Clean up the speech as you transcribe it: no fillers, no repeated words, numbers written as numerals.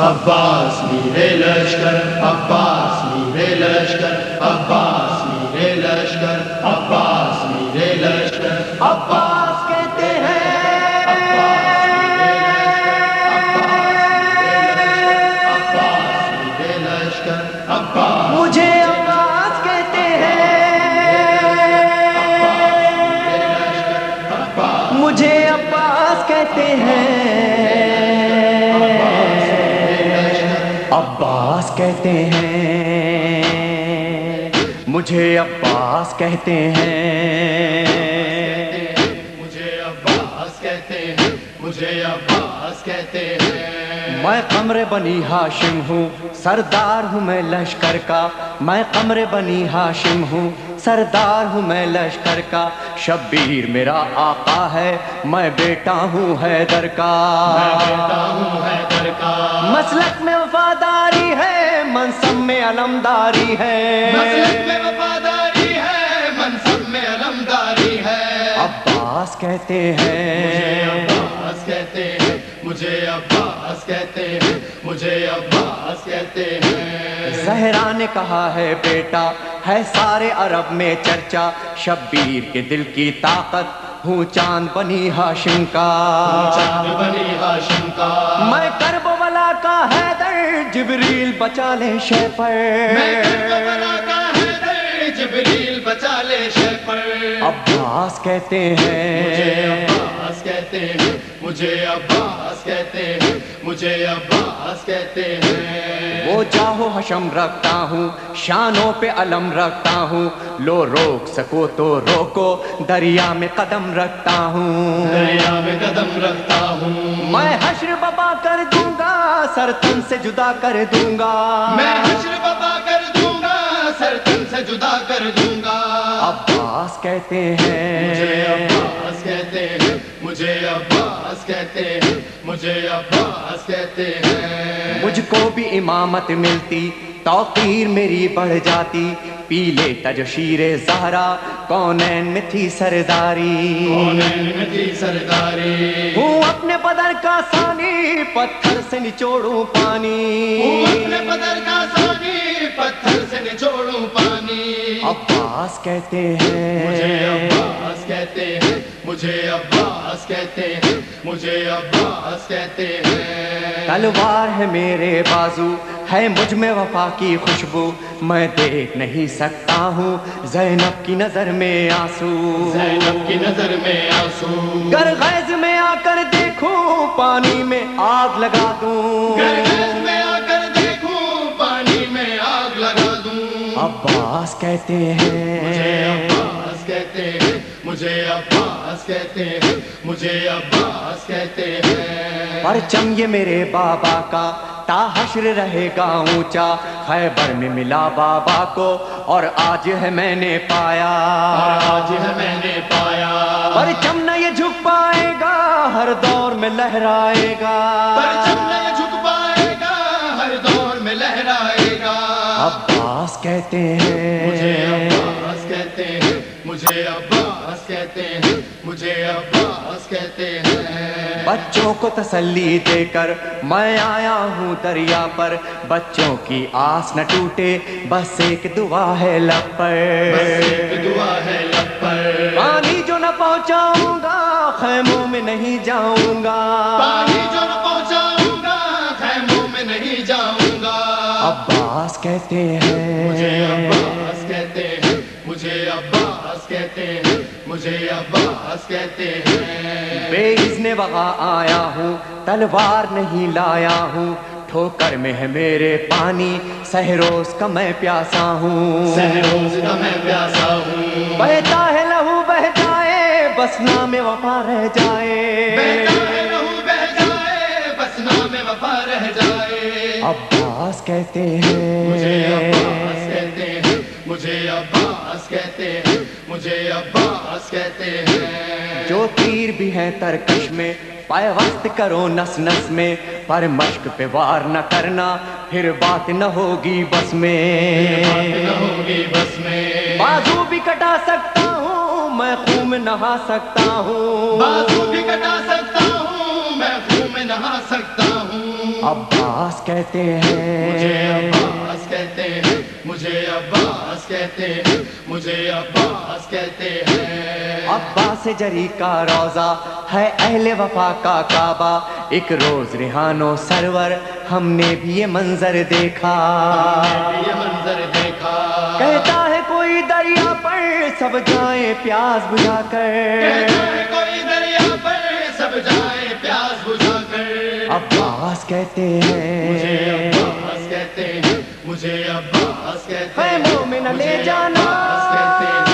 عباس میرے لشکر، عباس میرے لشکر، عباس میرے لشکر، عباس میرے لشکر، عباس کہتے ہیں، عباس میرے لشکر، عباس مجھے عباس کہتے ہیں، مجھے عباس کہتے ہیں، عباس کہتے ہیں، مجھے عباس کہتے ہیں، مجھے عباس کہتے ہیں، مجھے عباس کہتے ہیں۔ میں قمر بنی ہاشم ہوں، سردار ہوں میں لشکر کا، میں قمر بنی ہاشم ہوں، سردار ہوں میں لشکر کا، شبیر میرا آقا ہے، میں بیٹا ہوں حیدر کا، میں بیٹا ہوں حیدر کا، مسلک میں وفاداری ہے، منصب میں علمداری ہے، مسلک میں وفاداری ہے، منصب میں علمداری ہے، عباس کہتے ہیں، عباس کہتے ہیں، مجھے عباس کہتے ہیں، مجھے عباس کہتے ہیں۔ زہرا نے کہا ہے بیٹا ہے سارے عرب میں چرچا، شبیر کے دل کی طاقت ہوں چاند بنی ہاشم کا، چاند بنی ہاشم کا، میں کربلا کا حیدر، جبریل بچا لے شے پر، میں کربلا کا حیدر، جبریل بچا لے شے پر، عباس کہتے مجھے ہیں، عباس کہتے ہیں، مجھے عباس کہتے ہیں، مجھے عباس کہتے ہیں۔ وہ جاہو حشم رکھتا ہوں، شانوں پہ علم رکھتا ہوں، لو روک سکو تو روکو، دریا میں قدم رکھتا ہوں، دریا میں قدم رکھتا ہوں، میں حشر بپا کر دوں گا، سر تن سے جدا کر دوں گا، میں حشر بپا کر دوں گا، سر تن سے جدا کر دوں گا، عباس کہتے مجھے ہیں، عباس کہتے ہیں، مجھے عباس کہتے ہیں، مجھے عباس کہتے ہیں۔ مجھ کو بھی امامت ملتی، توقیر میری بڑھ جاتی، پی لیتا جو شیر زہرا، کونین میں تھی سرداری، کونین میں تھی سرداری، ہوں اپنے بدر کا ثانی، پتھر سے نچوڑوں پانی، ہوں اپنے بدر کا ثانی، پتھر سے نچوڑوں پانی، عباس کہتے مجھے ہیں، عباس کہتے ہیں، مجھے عباس کہتے ہیں، مجھے عباس کہتے ہیں۔ تلوار ہے میرے بازو، ہے مجھ میں وفا کی خوشبو، میں دیکھ نہیں سکتا ہوں زینب کی نظر میں آنسو، زینب کی نظر میں آنسو، گر غیظ میں آ کر دیکھوں پانی میں آگ لگا دوں، گرگز میں آ کر دیکھوں پانی میں آگ لگا دوں، عباس کہتے مجھے ہیں، عباس کہتے ہیں، مجھے عباس کہتے ہیں، مجھے عباس کہتے ہیں۔ پرچم یہ میرے بابا کا تا حشر رہے گا اونچا، خیبر میں ملا بابا کو اور آج ہے میں نے پایا، اور آج ہے میں نے پایا، پرچم نہ یہ جھک پائے گا، ہر دور میں لہرائے گا، پرچم نہیں جھک پائے گا، ہر دور میں لہرائے گا، عباس کہتے مجھے ہیں، عباس کہتے ہیں، مجھے عباس کہتے ہیں، مجھے عباس کہتے ہیں۔ بچوں کو تسلی دے کر میں آیا ہوں دریا پر، بچوں کی آس نہ ٹوٹے، بس ایک دعا ہے لب پر، بس ایک دعا ہے لب پر، پانی جو نہ پہنچاؤں گا خیموں میں نہیں جاؤں گا، پانی جو نہ پہنچاؤں گا خیموں میں نہیں جاؤں گا، عباس کہتے مجھے ہیں، عباس کہتے ہیں، مجھے عباس کہتے ہیں، مجھے عباس کہتے ہیں۔ بے اذن وغا آیا ہوں، تلوار نہیں لایا ہوں، ٹھوکر میں ہے میرے پانی، سہروز کا میں پیاسا ہوں، سہروز کا میں پیاسا ہوں، بہتا ہے لہو بہ جائے، بس نام وفا رہ جائے، بہتا ہے لہو بہ جائے، بس نام وفا رہ جائے، عباس کہتے مجھے عباس ہیں، کہتے ہیں، مجھے عباس کہتے ہیں، مجھے عباس کہتے ہیں۔ جو تیر بھی ہیں ترکش میں پیوست کرو نس نس میں، پر مشق پہ وار نہ کرنا پھر بات نہ ہوگی بس میں، بات نہ ہوگی بس میں، بازو بھی کٹا سکتا ہوں میں خون میں نہا سکتا ہوں، بازو بھی کٹا سکتا ہوں میں خون میں نہا سکتا ہوں، عباس کہتے مجھے ہیں، عباس کہتے ہیں، مجھے عباس کہتے ہیں، مجھے عباس کہتے ہیں۔ عباس جری کا روضہ ہے اہل وفا کا کعبہ، ایک روز ریحان و سرور ہم نے بھی یہ منظر دیکھا، یہ منظر دیکھا، کہتا ہے کوئی دریا پر سب جائیں پیاس بجھا کر، کہتا ہے کوئی دریا پر سب جائے پیاس بجھا کر۔ عباس کہتے مجھے ہیں، عباس کہتے ہیں، مجھے عباس کہتے ہیں، خیموں میں نہ لے مجھے جانا، عباس کہتے ہیں،